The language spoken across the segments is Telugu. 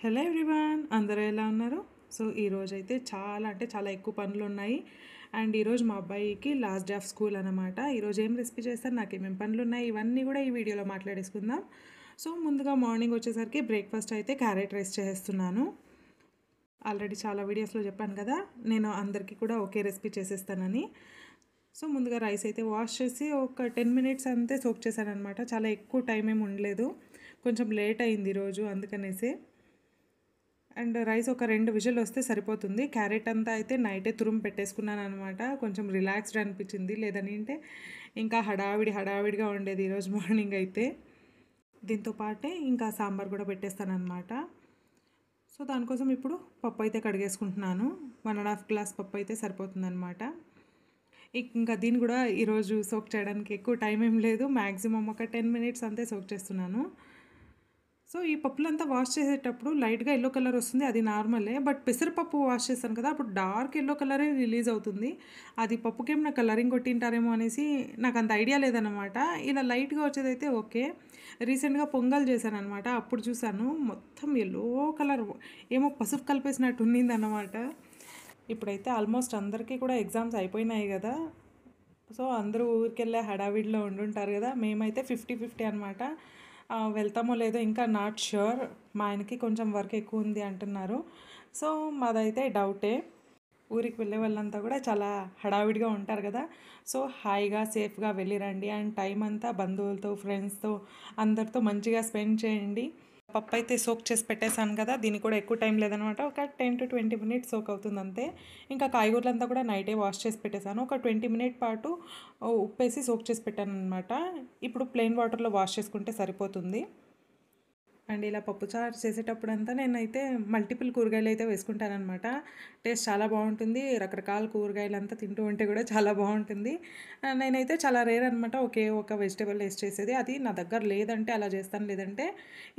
హలో ఎవ్రీవన్, అందరూ ఎలా ఉన్నారు? సో ఈరోజైతే చాలా అంటే చాలా ఎక్కువ పనులు ఉన్నాయి. అండ్ ఈరోజు మా అబ్బాయికి లాస్ట్ డే ఆఫ్ స్కూల్ అనమాట. ఈరోజు ఏం రెసిపీ చేస్తారు, నాకేమేమి పనులు ఉన్నాయి, ఇవన్నీ కూడా ఈ వీడియోలో మాట్లాడేసుకుందాం. సో ముందుగా మార్నింగ్ వచ్చేసరికి బ్రేక్ఫాస్ట్ అయితే క్యారెట్ రైస్ చేస్తున్నాను. ఆల్రెడీ చాలా వీడియోస్లో చెప్పాను కదా, నేను అందరికీ కూడా ఒకే రెసిపీ చేసేస్తానని. సో ముందుగా రైస్ అయితే వాష్ చేసి ఒక 10 మినిట్స్ అంతే సోక్ చేశాను అనమాట. చాలా ఎక్కువ టైం ఏమి ఉండలేదు, కొంచెం లేట్ అయింది ఈరోజు అందుకనేసి. అండ్ రైస్ ఒక 2 విజిల్ వస్తే సరిపోతుంది. క్యారెట్ అంతా అయితే నైటే తురుము పెట్టేసుకున్నాను అనమాట. కొంచెం రిలాక్స్డ్ అనిపించింది, లేదని అంటే ఇంకా హడావిడిగా ఉండేది ఈరోజు మార్నింగ్ అయితే. దీంతో పాటే ఇంకా సాంబార్ కూడా పెట్టేస్తానమాట. సో దానికోసం ఇప్పుడు పప్పు అయితే కడిగేసుకుంటున్నాను. 1.5 గ్లాస్ పప్పు అయితే సరిపోతుందన్నమాట. ఇంకా దీన్ని కూడా ఈరోజు సోక్ చేయడానికి ఎక్కువ టైం ఏం లేదు, మ్యాక్సిమం ఒక 10 మినిట్స్ అంతే సోక్ చేస్తున్నాను. సో ఈ పప్పులంతా వాష్ చేసేటప్పుడు లైట్గా ఎల్లో కలర్ వస్తుంది, అది నార్మలే. బట్ పెసరపప్పు వాష్ చేస్తాను కదా, అప్పుడు డార్క్ ఎల్లో కలరే రిలీజ్ అవుతుంది. అది పప్పుకేమైనా కలరింగ్ కొట్టింటారేమో అనేసి నాకు అంత ఐడియా లేదన్నమాట. ఇలా లైట్గా వచ్చేదైతే ఓకే. రీసెంట్గా పొంగల్ చేశాను అనమాట, అప్పుడు చూసాను మొత్తం ఎల్లో కలర్, ఏమో పసుపు కలిపేసినట్టు ఉన్నిందన్నమాట. ఇప్పుడైతే ఆల్మోస్ట్ అందరికీ కూడా ఎగ్జామ్స్ అయిపోయినాయి కదా, సో అందరూ ఊరికెళ్ళే హడావిడిలో ఉండుంటారు కదా. మేమైతే 50-50 అనమాట. వెళ్తామో లేదో ఇంకా నాట్ ష్యూర్. మా ఆయనకి కొంచెం వర్క్ ఎక్కువ ఉంది అంటున్నారు, సో మాదైతే డౌటే. ఊరికి వెళ్ళే వాళ్ళంతా కూడా చాలా హడావిడిగా ఉంటారు కదా, సో హాయిగా సేఫ్గా వెళ్ళిరండి. అండ్ టైం అంతా బంధువులతో ఫ్రెండ్స్తో అందరితో మంచిగా స్పెండ్ చేయండి. పప్పు అయితే సోక్ చేసి పెట్టేశాను కదా, దీనికి కూడా ఎక్కువ టైం లేదనమాట. ఒక 10-20 మినిట్స్ సోక్ అవుతుంది అంతే. ఇంకా కాయగూరలంతా కూడా నైటే వాష్ చేసి పెట్టేశాను. ఒక 20 మినిట్ పాటు ఉప్పేసి సోక్ చేసి పెట్టాను అనమాట. ఇప్పుడు ప్లెయిన్ వాటర్లో వాష్ చేసుకుంటే సరిపోతుంది. అండ్ ఇలా పప్పుచారు చేసేటప్పుడంతా నేనైతే మల్టిపుల్ కూరగాయలు అయితే వేసుకుంటానమాట. టేస్ట్ చాలా బాగుంటుంది. రకరకాల కూరగాయలు అంతా తింటూ ఉంటే కూడా చాలా బాగుంటుంది. నేనైతే చాలా రేర్ అనమాట ఒకే ఒక వెజిటేబుల్ వేస్ట్ చేసేది. అది నా దగ్గర లేదంటే అలా చేస్తాను, లేదంటే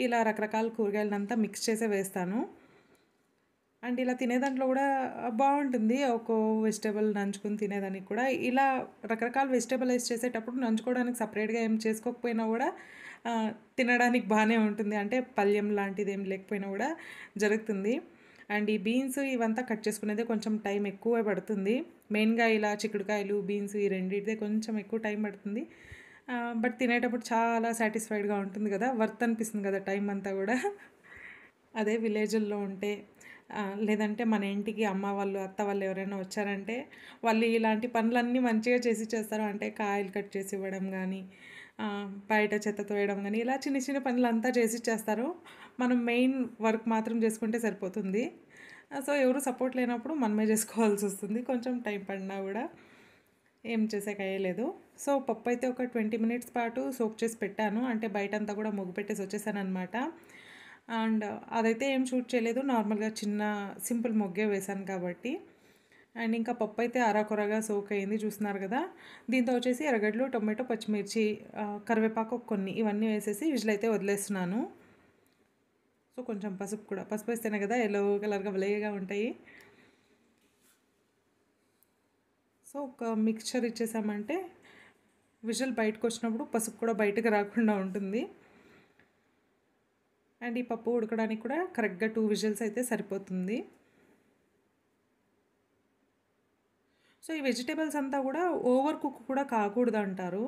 ఇలా రకరకాల కూరగాయలంతా మిక్స్ చేసే వేస్తాను. అండ్ ఇలా తినేదాంట్లో కూడా బాగుంటుంది. ఒక్కో వెజిటేబుల్ నంచుకుని తినేదానికి కూడా ఇలా రకరకాల వెజిటేబుల్ వేస్ట్ చేసేటప్పుడు నంచుకోవడానికి సపరేట్గా ఏం చేసుకోకపోయినా కూడా తినడానికి బాగానే ఉంటుంది. అంటే పల్యం లాంటిది ఏం లేకపోయినా కూడా జరుగుతుంది. అండ్ ఈ బీన్స్ ఇవంతా కట్ చేసుకునేదే కొంచెం టైం ఎక్కువ పడుతుంది. మెయిన్గా ఇలా చిక్కుడుకాయలు బీన్స్ ఈ రెండింటిదే కొంచెం ఎక్కువ టైం పడుతుంది. బట్ తినేటప్పుడు చాలా సాటిస్ఫైడ్గా ఉంటుంది కదా, వర్త్ అనిపిస్తుంది కదా టైం అంతా కూడా. అదే విలేజ్ల్లో ఉంటే లేదంటే మన ఇంటికి అమ్మ వాళ్ళు అత్త వాళ్ళు ఎవరైనా వచ్చారంటే వాళ్ళు ఇలాంటి పనులన్నీ మంచిగా చేసి చేస్తారు. అంటే కాయలు కట్ చేసి ఇవ్వడం కానీ, బయట చెత్త తోయడం కానీ, ఇలా చిన్న చిన్న పనులు అంతా చేసి చేస్తారు. మనం మెయిన్ వర్క్ మాత్రం చేసుకుంటే సరిపోతుంది. సో ఎవరు సపోర్ట్ లేనప్పుడు మనమే చేసుకోవాల్సి వస్తుంది, కొంచెం టైం పడినా కూడా ఏం చేసాక అయ్యలేదు. సో పప్పు అయితే ఒక 20 మినిట్స్ పాటు సోక్ చేసి పెట్టాను. అంటే బయటంతా కూడా ముగ్గు పెట్టేసి వచ్చేసాను అనమాట. అండ్ అదైతే ఏం షూట్ చేయలేదు, నార్మల్గా చిన్న సింపుల్ మొగ్గే వేశాను కాబట్టి. అండ్ ఇంకా పప్పు అయితే అరాకొరగా సోక్ అయింది, చూస్తున్నారు కదా. దీంతో వచ్చేసి ఎర్రగడ్డలు, టొమాటో, పచ్చిమిర్చి, కరివేపాకు కొన్ని ఇవన్నీ వేసేసి విజిల్ అయితే వదిలేస్తున్నాను. సో కొంచెం పసుపు వేస్తేనే కదా ఎల్లో కలర్గా భలేగా ఉంటాయి. సో ఒక మిక్చర్ ఇచ్చేసామంటే విజిల్ బయటకు వచ్చినప్పుడు పసుపు కూడా బయటకు రాకుండా ఉంటుంది. అండ్ ఈ పప్పు ఉడకడానికి కూడా కరెక్ట్గా 2 విజిల్స్ అయితే సరిపోతుంది. సో ఈ వెజిటేబుల్స్ అంతా కూడా ఓవర్ కుక్ కూడా కాకూడదు అంటారు.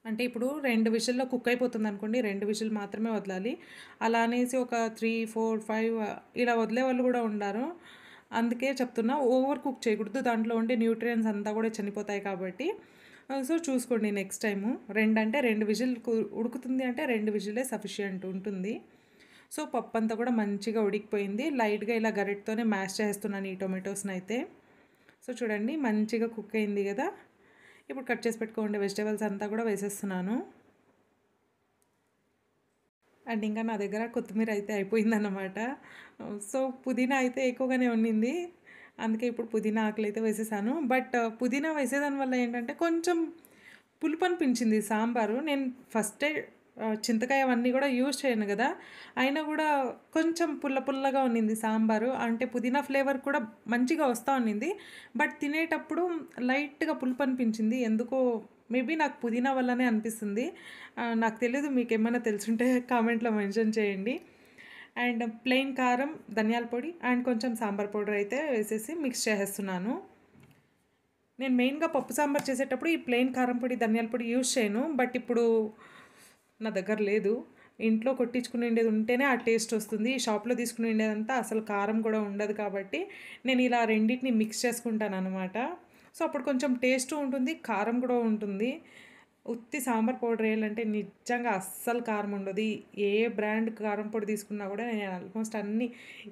అంటే ఇప్పుడు 2 విజిల్లో కుక్ అయిపోతుంది అనుకోండి, 2 విజిల్ మాత్రమే వదలాలి. అలా అనేసి ఒక 3, 4, 5 ఇలా వదిలే వాళ్ళు కూడా ఉన్నారు. అందుకే చెప్తున్నా, ఓవర్ కుక్ చేయకూడదు, దాంట్లో ఉండే న్యూట్రియన్స్ అంతా కూడా చనిపోతాయి కాబట్టి. సో చూసుకోండి నెక్స్ట్ టైము. 2 అంటే 2 విజిల్ ఉడుకుతుంది అంటే 2 విజిలే సఫిషియంట్ ఉంటుంది. సో పప్పు అంతా కూడా మంచిగా ఉడికిపోయింది. లైట్గా ఇలా గరిటతోనే మ్యాష్ చేస్తున్నాను ఈ టొమాటోస్ని అయితే. సో చూడండి మంచిగా కుక్ అయింది కదా. ఇప్పుడు కట్ చేసి పెట్టుకోండి వెజిటేబుల్స్ అంతా కూడా వేసేస్తున్నాను. అండ్ ఇంకా నా దగ్గర కొత్తిమీర అయితే అయిపోయిందన్నమాట. సో పుదీనా అయితే ఎక్కువగానే ఉండింది, అందుకే ఇప్పుడు పుదీనా ఆకులు అయితే వేసేసాను. బట్ పుదీనా వేసేదాని వల్ల ఏంటంటే కొంచెం పులుపు అనిపించింది సాంబారు. నేను ఫస్టే చింతకాయ అవన్నీ కూడా యూజ్ చేయను కదా, అయినా కూడా కొంచెం పుల్లగా ఉన్నింది సాంబారు. అంటే పుదీనా ఫ్లేవర్ కూడా మంచిగా వస్తూ ఉన్నింది, బట్ తినేటప్పుడు లైట్గా పులుపు అనిపించింది ఎందుకో. మేబీ నాకు పుదీనా వల్లనే అనిపిస్తుంది, నాకు తెలియదు. మీకు ఏమైనా తెలుసుంటే కామెంట్లో మెన్షన్ చేయండి. అండ్ ప్లెయిన్ కారం, ధనియాల పొడి అండ్ కొంచెం సాంబార్ పౌడర్ అయితే వేసేసి మిక్స్ చేసేస్తున్నాను. నేను మెయిన్గా పప్పు సాంబార్ చేసేటప్పుడు ఈ ప్లెయిన్ కారం పొడి, ధనియాల పొడి యూజ్ చేయను. బట్ ఇప్పుడు నా దగ్గర లేదు. ఇంట్లో కొట్టించుకుని ఉండేది ఉంటేనే ఆ టేస్ట్ వస్తుంది. ఈ షాప్లో తీసుకుని ఉండేదంతా అసలు కారం కూడా ఉండదు కాబట్టి నేను ఇలా రెండింటిని మిక్స్ చేసుకుంటాను అనమాట. సో అప్పుడు కొంచెం టేస్ట్ ఉంటుంది, కారం కూడా ఉంటుంది. ఉత్తి సాంబార్ పౌడర్ వేయాలంటే నిజంగా అస్సలు కారం ఉండదు. ఏ బ్రాండ్ కారం పొడి తీసుకున్నా కూడా నేను ఆల్మోస్ట్ అన్నీ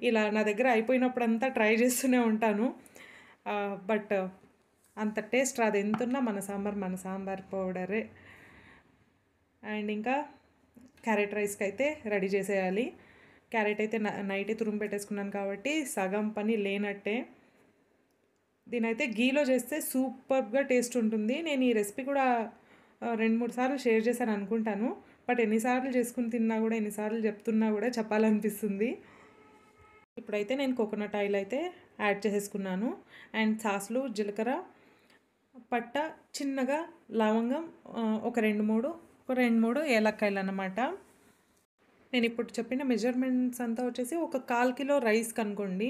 ఇలా నా దగ్గర అయిపోయినప్పుడంతా ట్రై చేస్తూనే ఉంటాను. బట్ అంత టేస్ట్ రాదు. ఎంతున్నా మన సాంబార్ పౌడరే. అండ్ ఇంకా క్యారెట్ రైస్కి అయితే రెడీ చేసేయాలి. క్యారెట్ అయితే నైటే తురుము పెట్టేసుకున్నాను కాబట్టి సగం పని లేనట్టే. దీనైతే గీలో చేస్తే సూపర్గా టేస్ట్ ఉంటుంది. నేను ఈ రెసిపీ కూడా 2-3 సార్లు షేర్ చేశాను అనుకుంటాను. బట్ ఎన్నిసార్లు చేసుకుని తిన్నా కూడా, ఎన్నిసార్లు చెప్తున్నా కూడా చెప్పాలనిపిస్తుంది. ఇప్పుడైతే నేను కోకోనట్ ఆయిల్ అయితే యాడ్ చేసేసుకున్నాను. అండ్ సాసులు, జీలకర్ర, పట్ట, చిన్నగా లవంగం, ఒక 2-3 ఏలక్కాయలు అన్నమాట. నేను ఇప్పుడు చెప్పిన మెజర్మెంట్స్ అంతా వచ్చేసి ఒక 1/4 కిలో రైస్కి అనుకోండి.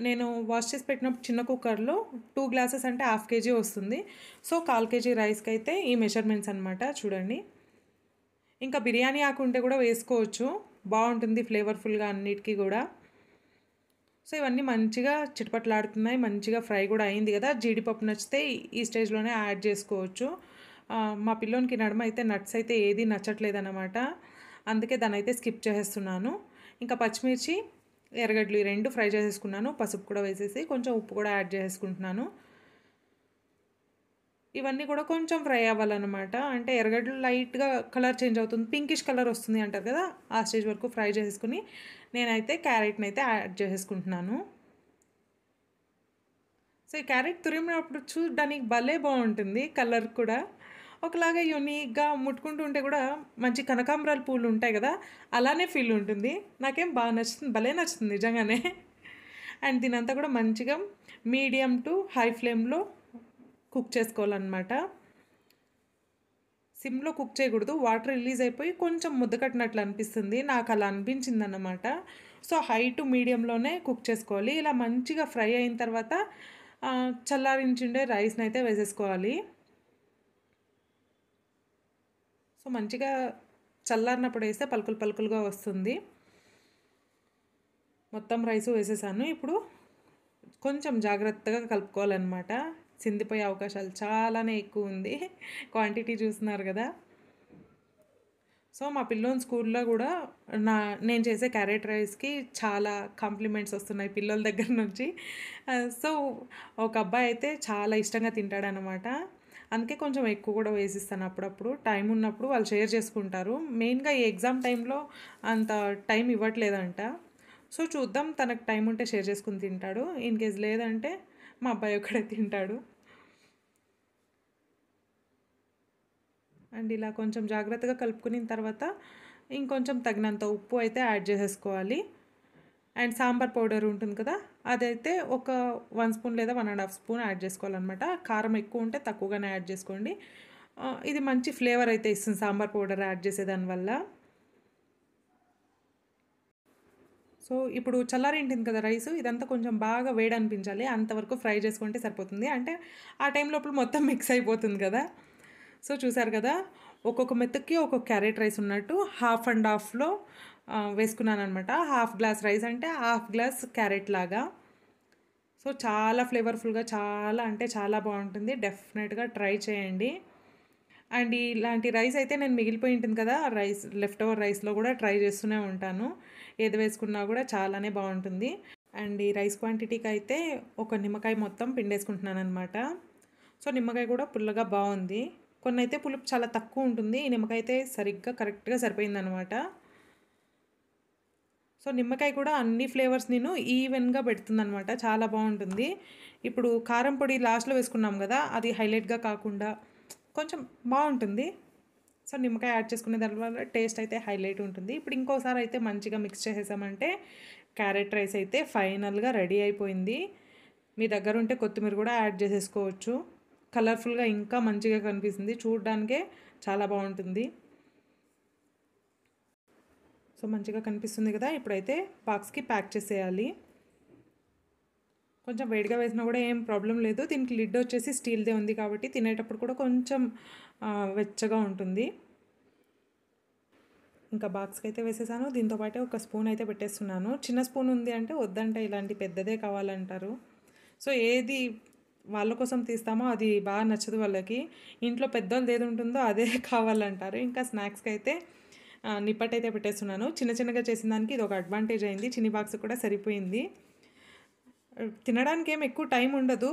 నేను వాష్ చేసి పెట్టినప్పుడు చిన్న కుక్కర్లో 2 గ్లాసెస్ అంటే 1/2 kg వస్తుంది. సో 1/4 kg రైస్కి అయితే ఈ మెజర్మెంట్స్ అనమాట. చూడండి, ఇంకా బిర్యానీ ఆకు ఉంటే కూడా వేసుకోవచ్చు, బాగుంటుంది ఫ్లేవర్ఫుల్గా అన్నిటికీ కూడా. సో ఇవన్నీ మంచిగా చిటపట్లాడుతున్నాయి, మంచిగా ఫ్రై కూడా అయింది కదా. జీడిపప్పు నచ్చితే ఈ స్టేజ్లోనే యాడ్ చేసుకోవచ్చు. మా పిల్లోనికి నడుమ అయితే నట్స్ అయితే ఏది నచ్చట్లేదు అన్నమాట. అందుకే దాన్ని అయితే స్కిప్ చేసేస్తున్నాను. ఇంకా పచ్చిమిర్చి, ఎర్రగడ్డలు ఈ 2 ఫ్రై చేసేసుకున్నాను. పసుపు కూడా వేసేసి కొంచెం ఉప్పు కూడా యాడ్ చేసుకుంటున్నాను. ఇవన్నీ కూడా కొంచెం ఫ్రై అవ్వాలన్నమాట. అంటే ఎర్రగడ్డలు లైట్గా కలర్ చేంజ్ అవుతుంది, పింకిష్ కలర్ వస్తుంది అంటారు కదా, ఆ స్టేజ్ వరకు ఫ్రై చేసేసుకుని నేనైతే క్యారెట్ని అయితే యాడ్ చేసేసుకుంటున్నాను. సో ఈ క్యారెట్ తురిమినప్పుడు చూడడానికి భలే బాగుంటుంది. కలర్ కూడా ఒకలాగా యూనిక్గా, ముట్టుకుంటూ ఉంటే కూడా మంచి కనకాంబరాల పూలు ఉంటాయి కదా, అలానే ఫీల్ ఉంటుంది. నాకేం బాగా నచ్చుతుంది, భలే నచ్చుతుంది నిజంగానే. అండ్ దీనంతా కూడా మంచిగా మీడియం టు హై ఫ్లేమ్లో కుక్ చేసుకోవాలన్నమాట. సిమ్లో కుక్ చేయకూడదు, వాటర్ రిలీజ్ అయిపోయి కొంచెం ముద్ద కట్టినట్లు అనిపిస్తుంది, నాకు అలా అనిపించింది అన్నమాట. సో హై టు మీడియంలోనే కుక్ చేసుకోవాలి. ఇలా మంచిగా ఫ్రై అయిన తర్వాత చల్లారించుండే రైస్ని అయితే వేసేసుకోవాలి. సో మంచిగా చల్లారినప్పుడు వేస్తే పలుకులు పలుకులుగా వస్తుంది. మొత్తం రైసు వేసేసాను. ఇప్పుడు కొంచెం జాగ్రత్తగా కలుపుకోవాలన్నమాట. సిందిపోయే అవకాశాలు చాలానే ఎక్కువ ఉంది. క్వాంటిటీ చూస్తున్నారు కదా. సో మా పిల్లోని స్కూల్లో కూడా నేను చేసే క్యారెట్ రైస్కి చాలా కాంప్లిమెంట్స్ వస్తున్నాయి పిల్లల దగ్గర నుంచి. సో ఒక అబ్బాయి అయితే చాలా ఇష్టంగా తింటాడనమాట. అందుకే కొంచెం ఎక్కువ కూడా వేసిస్తాను అప్పుడప్పుడు. టైం ఉన్నప్పుడు వాళ్ళు షేర్ చేసుకుంటారు. మెయిన్గా ఈ ఎగ్జామ్ టైంలో అంత టైం ఇవ్వట్లేదంట. సో చూద్దాం, తనకు టైం ఉంటే షేర్ చేసుకుని తింటాడు, ఇన్ కేస్ లేదంటే మా అబ్బాయి ఒక్కడే తింటాడు. అండ్ ఇలా కొంచెం జాగ్రత్తగా కలుపుకున్న తర్వాత ఇంకొంచెం తగినంత ఉప్పు అయితే యాడ్ చేసేసుకోవాలి. అండ్ సాంబార్ పౌడర్ ఉంటుంది కదా, అదైతే ఒక 1 స్పూన్ లేదా 1.5 స్పూన్ యాడ్ చేసుకోవాలన్నమాట. కారం ఎక్కువ ఉంటే తక్కువగానే యాడ్ చేసుకోండి. ఇది మంచి ఫ్లేవర్ అయితే ఇస్తుంది సాంబార్ పౌడర్ యాడ్ చేసేదానివల్ల. సో ఇప్పుడు చల్లారింటుంది కదా రైస్, ఇదంతా కొంచెం బాగా వేడి అనిపించాలి, అంతవరకు ఫ్రై చేసుకుంటే సరిపోతుంది. అంటే ఆ టైం లోపల మొత్తం మిక్స్ అయిపోతుంది కదా. సో చూసారు కదా, ఒక్కొక్క మెతుక్కి ఒక్కొక్క క్యారెట్ రైస్ ఉన్నట్టు 1/2 వేసుకున్నాను అనమాట. 1/2 గ్లాస్ రైస్ అంటే 1/2 గ్లాస్ క్యారెట్ లాగా. సో చాలా ఫ్లేవర్ఫుల్గా, చాలా అంటే చాలా బాగుంటుంది. డెఫినెట్గా ట్రై చేయండి. అండ్ ఇలాంటి రైస్ అయితే నేను మిగిలిపోయి ఉంటుంది కదా, రైస్ లెఫ్ట్ ఓవర్ రైస్లో కూడా ట్రై చేస్తూనే ఉంటాను. ఏది వేసుకున్నా కూడా చాలానే బాగుంటుంది. అండ్ ఈ రైస్ క్వాంటిటీకి అయితే ఒక నిమ్మకాయ మొత్తం పిండేసుకుంటున్నాను అనమాట. సో నిమ్మకాయ కూడా పుల్లగా బాగుంది. కొన్ని అయితే పులుపు చాలా తక్కువ ఉంటుంది, ఈ నిమ్మకాయ అయితే సరిగ్గా కరెక్ట్గా సరిపోయిందనమాట. సో నిమ్మకాయ కూడా అన్ని ఫ్లేవర్స్ నేను ఈవెన్గా పెడుతుందనమాట, చాలా బాగుంటుంది. ఇప్పుడు కారం పొడి లాస్ట్లో వేసుకున్నాం కదా, అది హైలైట్గా కాకుండా కొంచెం బాగుంటుంది. సో నిమ్మకాయ యాడ్ చేసుకునే దానివల్ల టేస్ట్ అయితే హైలైట్ ఉంటుంది. ఇప్పుడు ఇంకోసారి అయితే మంచిగా మిక్స్ చేసేసామంటే క్యారెట్ రైస్ అయితే ఫైనల్గా రెడీ అయిపోయింది. మీ దగ్గర ఉంటే కొత్తిమీర కూడా యాడ్ చేసేసుకోవచ్చు. కలర్ఫుల్గా ఇంకా మంచిగా కనిపిస్తుంది, చూడడానికే చాలా బాగుంటుంది. సో సో మంచిగా కనిపిస్తుంది కదా. ఇప్పుడైతే బాక్స్కి ప్యాక్ చేసేయాలి. కొంచెం వేడిగా వేసినా కూడా ఏం ప్రాబ్లం లేదు. దీనికి లిడ్ వచ్చేసి స్టీల్దే ఉంది కాబట్టి తినేటప్పుడు కూడా కొంచెం వెచ్చగా ఉంటుంది. ఇంకా బాక్స్కి అయితే వేసేసాను. దీంతో పాటే ఒక స్పూన్ అయితే పెట్టేస్తున్నాను. చిన్న స్పూన్ ఉంది అంటే వద్దంటే ఇలాంటి పెద్దదే కావాలంటారు. సో ఏది వాళ్ళ కోసం తీస్తామో అది బాగా నచ్చదు వాళ్ళకి. ఇంట్లో పెద్దోళ్ళది ఏది ఉంటుందో అదే కావాలంటారు. ఇంకా స్నాక్స్కి అయితే నిప్పట్ అయితే పెట్టేస్తున్నాను. చిన్న చిన్నగా చేసిన దానికి ఇది ఒక అడ్వాంటేజ్ అయింది. చిన్ని బాక్స్ కూడా సరిపోయింది. తినడానికి ఏం ఎక్కువ టైం ఉండదు.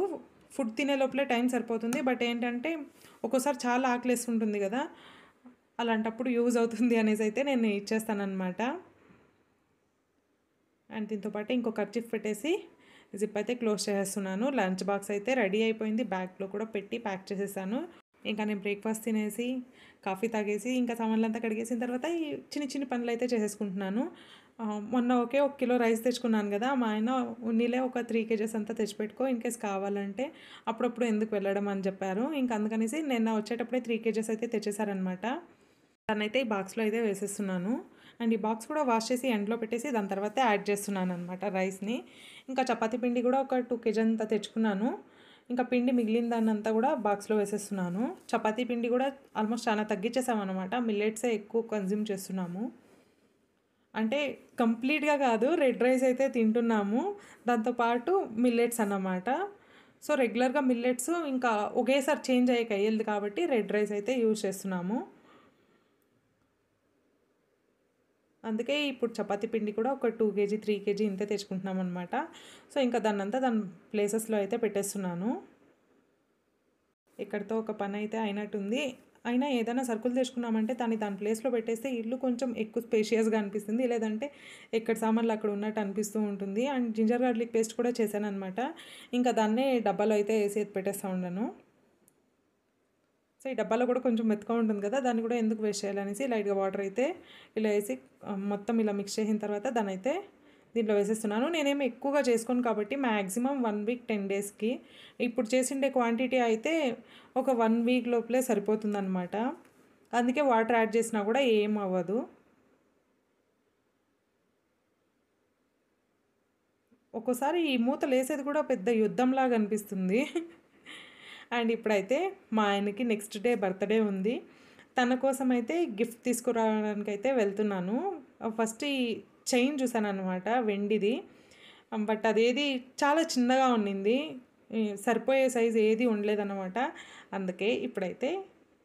ఫుడ్ తినే లోపలే టైం సరిపోతుంది. బట్ ఏంటంటే ఒక్కోసారి చాలా ఆకలేస్తుంటుంది కదా, అలాంటప్పుడు యూజ్ అవుతుంది అనేసి అయితే నేను ఇచ్చేస్తానమాట. అండ్ దీంతోపాటు ఇంకో కర్చీఫ్ పెట్టేసి జిప్ అయితే క్లోజ్ చేసేస్తున్నాను. లంచ్ బాక్స్ అయితే రెడీ అయిపోయింది. బ్యాగ్లో కూడా పెట్టి ప్యాక్ చేసేసాను. ఇంకా నేను బ్రేక్ఫాస్ట్ తినేసి కాఫీ తాగేసి ఇంకా సామాన్లంతా కడిగేసిన తర్వాత ఈ చిన్న చిన్న పనులు అయితే చేసేసుకుంటున్నాను. మొన్న ఒకే 1 కిలో రైస్ తెచ్చుకున్నాను కదా, మా ఆయన ఉన్నీలే ఒక 3 కేజెస్ అంతా తెచ్చిపెట్టుకో, ఇన్ కేస్ కావాలంటే అప్పుడప్పుడు ఎందుకు వెళ్ళడం అని చెప్పారు. ఇంకా అందుకనేసి నిన్న వచ్చేటప్పుడే 3 కేజెస్ అయితే తెచ్చేసారనమాట. దాన్నైతే ఈ బాక్స్లో అయితే వేసేస్తున్నాను. అండ్ ఈ బాక్స్ కూడా వాష్ చేసి ఎండలో పెట్టేసి దాని తర్వాత యాడ్ చేస్తున్నాను అనమాట రైస్ని. ఇంకా చపాతీ పిండి కూడా ఒక 2 కేజీ అంతా తెచ్చుకున్నాను. ఇంకా పిండి మిగిలిన దాన్నంతా కూడా బాక్స్లో వేసేస్తున్నాను. చపాతీ పిండి కూడా ఆల్మోస్ట్ చాలా తగ్గించేసామన్నమాట. మిల్లెట్సే ఎక్కువ కన్జ్యూమ్ చేస్తున్నాము. అంటే కంప్లీట్గా కాదు, రెడ్ రైస్ అయితే తింటున్నాము, దాంతోపాటు మిల్లెట్స్ అన్నమాట. సో రెగ్యులర్గా మిల్లెట్స్ ఇంకా ఒకేసారి చేంజ్ అయ్యాక అయ్యేది కాబట్టి రెడ్ రైస్ అయితే యూజ్ చేస్తున్నాము. అందుకే ఇప్పుడు చపాతీ పిండి కూడా ఒక 2 కేజీ 3 కేజీ ఇంతే తెచ్చుకుంటున్నాం అనమాట. సో ఇంకా దాని ప్లేసెస్లో అయితే పెట్టేస్తున్నాను. ఇక్కడితో ఒక పని అయితే అయినట్టుంది. అయినా ఏదైనా సరుకులు తెచ్చుకున్నామంటే దాని ప్లేస్లో పెట్టేస్తే ఇల్లు కొంచెం ఎక్కువ స్పేషియస్గా అనిపిస్తుంది. లేదంటే ఎక్కడ సామాన్లు అక్కడ ఉన్నట్టు అనిపిస్తూ ఉంటుంది. అండ్ జింజర్ గార్లిక్ పేస్ట్ కూడా చేశాను అనమాట. ఇంకా దాన్నే డబ్బాలో అయితే వేసి పెట్టేస్తూ ఉన్నాను. సో ఈ డబ్బాలో కూడా కొంచెం మెత్తగా ఉంటుంది కదా, దాన్ని కూడా ఎందుకు వేస్ట్ చేయాలనేసి లైట్గా వాటర్ అయితే ఇలా వేసి మొత్తం ఇలా మిక్స్ చేసిన తర్వాత దాన్ని అయితే దీంట్లో వేసేస్తున్నాను. నేనేమి ఎక్కువగా చేసుకోను కాబట్టి మ్యాక్సిమం 1 వీక్ 10 డేస్కి. ఇప్పుడు చేసిండే క్వాంటిటీ అయితే ఒక 1 వీక్ లోపలే సరిపోతుందన్నమాట. అందుకే వాటర్ యాడ్ చేసినా కూడా ఏం అవ్వదు. ఒక్కోసారి ఈ మూతలు వేసేది కూడా పెద్ద యుద్ధంలాగా అనిపిస్తుంది. అండ్ ఇప్పుడైతే మా ఆయనకి నెక్స్ట్ డే బర్త్డే ఉంది. తన కోసం అయితే గిఫ్ట్ తీసుకురావడానికి అయితే వెళ్తున్నాను. ఫస్ట్ ఈ చైన్ చూసాను అనమాట, వెండిది. బట్ అదేది చాలా చిన్నగా ఉండింది, సరిపోయే సైజు ఏది ఉండలేదన్నమాట. అందుకే ఇప్పుడైతే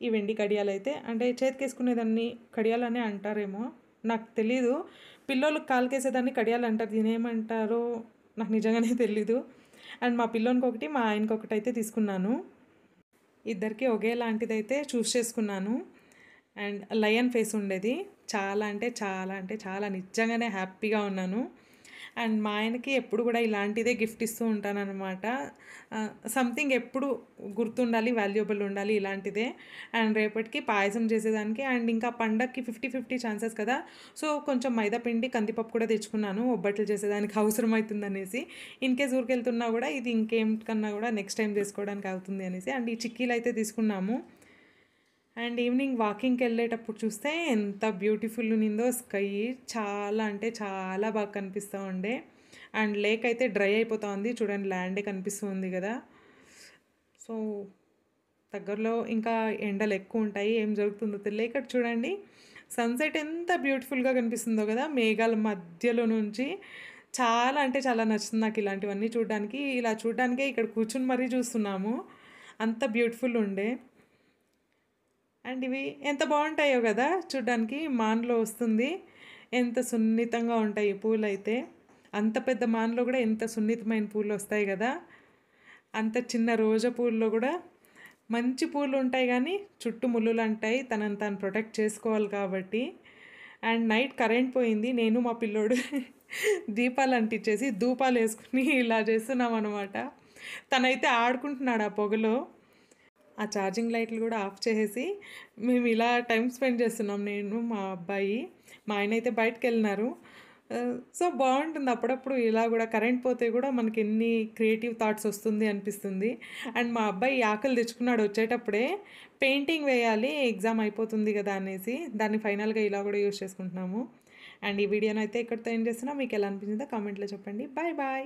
ఈ వెండి కడియాలు అయితే, అంటే చేతికేసుకునేదాన్ని కడియాలనే అంటారేమో నాకు తెలీదు, పిల్లోళ్ళకి కాలుకేసేదాన్ని కడియాలు అంటారు, దీనేమంటారో నాకు నిజంగానే తెలీదు. అండ్ మా పిల్లోనికి ఒకటి మా ఆయనకి ఒకటి అయితే తీసుకున్నాను. ఇద్దరికి ఒకేలాంటిదైతే చూస్ చేసుకున్నాను. అండ్ లయన్ ఫేస్ ఉండేది. చాలా అంటే చాలా అంటే చాలా నిజంగానే హ్యాపీగా ఉన్నాను. అండ్ మా ఆయనకి ఎప్పుడు కూడా ఇలాంటిదే గిఫ్ట్ ఇస్తూ ఉంటానన్నమాట. సంథింగ్ ఎప్పుడు గుర్తుండాలి, వాల్యుబుల్ ఉండాలి ఇలాంటిదే. అండ్ రేపటికి పాయసం చేసేదానికి అండ్ ఇంకా పండగకి 50-50 ఛాన్సెస్ కదా, సో కొంచెం మైదా పిండి కందిపప్పు కూడా తెచ్చుకున్నాను ఒబ్బట్లు చేసేదానికి అవసరమవుతుందనేసి. ఇన్ కేస్ ఊరికి వెళ్తున్నా కూడా ఇది ఇంకేంకన్నా కూడా నెక్స్ట్ టైం చేసుకోవడానికి అవుతుంది అనేసి. అండ్ ఈ చిక్కీలు అయితే తీసుకున్నాము. అండ్ ఈవినింగ్ వాకింగ్కి వెళ్ళేటప్పుడు చూస్తే ఎంత బ్యూటిఫుల్ ఉన్నిందో స్కై, చాలా అంటే చాలా బాగా కనిపిస్తూ ఉండే. అండ్ లేక్ అయితే డ్రై అయిపోతూ ఉంది చూడండి, ల్యాండే కనిపిస్తూ ఉంది కదా. సో దగ్గరలో ఇంకా ఎండలు ఎక్కువ ఉంటాయి, ఏం జరుగుతుందో తెలియదు. ఇక్కడ చూడండి సన్సెట్ ఎంత బ్యూటిఫుల్గా కనిపిస్తుందో కదా మేఘాల మధ్యలో నుంచి. చాలా అంటే చాలా నచ్చుతుంది నాకు ఇలాంటివన్నీ చూడడానికి. ఇలా చూడడానికే ఇక్కడ కూర్చుని మరీ చూస్తున్నాము, అంత బ్యూటిఫుల్ ఉండే. అండ్ ఇవి ఎంత బాగుంటాయో కదా చూడ్డానికి, మాన్లో వస్తుంది. ఎంత సున్నితంగా ఉంటాయి ఈ పూలు అయితే. అంత పెద్ద మాన్లో కూడా ఎంత సున్నితమైన పూలు వస్తాయి కదా. అంత చిన్న రోజా పూల్లో కూడా మంచి పూలు ఉంటాయి కానీ చుట్టూ ముళ్ళులు అంటాయి, తనని తాను ప్రొటెక్ట్ చేసుకోవాలి కాబట్టి. అండ్ నైట్ కరెంట్ పోయింది, నేను మా పిల్లోడు దీపాలు అంటించేసి ధూపాలు వేసుకుని ఇలా చేస్తున్నాం అనమాట. తనైతే ఆడుకుంటున్నాడు ఆ పొగలో. ఆ ఛార్జింగ్ లైట్లు కూడా ఆఫ్ చేసేసి మేము ఇలా టైం స్పెండ్ చేస్తున్నాం, నేను మా అబ్బాయి. మా ఆయన అయితే బయటకు వెళ్ళినారు. సో బాగుంటుంది అప్పుడప్పుడు ఇలా కూడా. కరెంట్ పోతే కూడా మనకి ఎన్ని క్రియేటివ్ థాట్స్ వస్తుంది అనిపిస్తుంది. అండ్ మా అబ్బాయి ఆకులు తెచ్చుకున్నాడు వచ్చేటప్పుడే, పెయింటింగ్ వేయాలి ఎగ్జామ్ అయిపోతుంది కదా అనేసి. దాన్ని ఫైనల్గా ఇలా కూడా యూజ్ చేసుకుంటున్నాము. అండ్ ఈ వీడియోనైతే ఇక్కడితో ఎండ్ చేస్తున్నా. మీకు ఎలా అనిపించిందో కామెంట్లో చెప్పండి. Bye bye.